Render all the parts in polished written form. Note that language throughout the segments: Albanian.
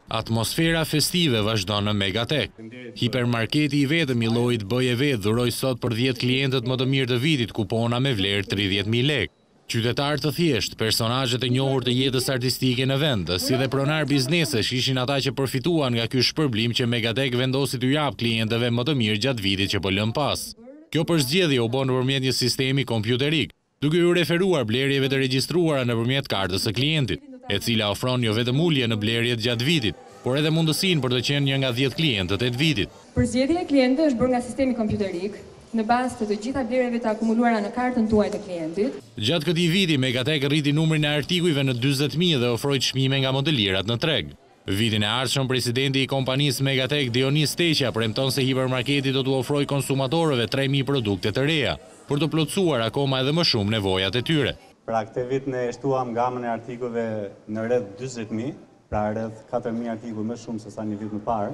Atmosfera festive vazhdon në Megatek. Hipermarketi i vetëm i llojit B e vet dhuroi sot për 10 klientët më të mirë të vitit kupona me vlerë 30.000 lekë. Qytetarë të thjeshtë, personazhet e njohur të jetës artistike në vend, si dhe pronar biznesesh ishin ata që përfituan nga ky shpërblim që Megatek vendosi t'u jap klientëve më të mirë gjatë vitit që po lëm pas. Kjo përzgjedhje u bën nëpërmjet një sistemi kompjuterik, duke u referuar blerjeve të regjistruara nëpërmjet kartës së klientit, e cila ofron jo vetëm ulje në blerjet gjatë vitit, por edhe mundësinë për të qenë një nga 10 klientët e vitit. Përzgjedhja e klientëve është bërë nga sistemi kompjuterik, në bazë të gjitha blerjeve të akumuluara në kartën tuaj të klientit. Gjatë këtij viti, Megatek rriti numrin e artikujve në 40.000 dhe ofroi çmime nga modelirat në treg. Vitin e ardhshëm, presidenti i kompanisë Megatek, Dionis Teqja, premton se hipermarketi do t'u ofrojë konsumatorëve 3.000 produkte të reja, për të plotësuar akoma edhe më shumë nevojat e tyre. Pra këtë vit ne shtuam gamën e artikujve në rreth 40.000, pra rreth 4.000 artikuj më shumë se sa një vit më parë.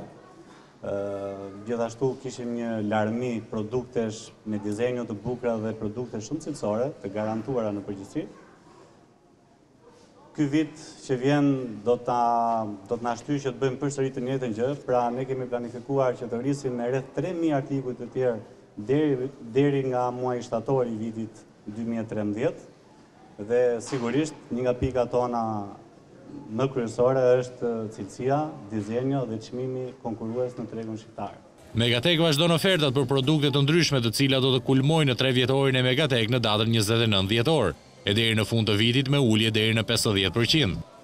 Gjithashtu kishim një larmi produktesh me dizenjo të bukura dhe produkte shumë cilësore, të garantuara në përgjithësi. Ky vit që vjen do të na shtyjë që të bëjmë përsëri të njëjtën gjë, pra ne kemi planifikuar që të rrisim me rreth 3.000 artikuj të tjerë deri nga muaji shtator i vitit 2013 dhe sigurisht një nga pikat tona më kryesore është cilësia, dizenjo dhe çmimi konkurrues në tregun shqiptar. Megatek vazhdon ofertat për produkte të ndryshme të cilat do të kulmojnë në 3 vjetorin e Megatek në datën 29 dhjetor, e deri në fund të vitit me ulje deri në 50%.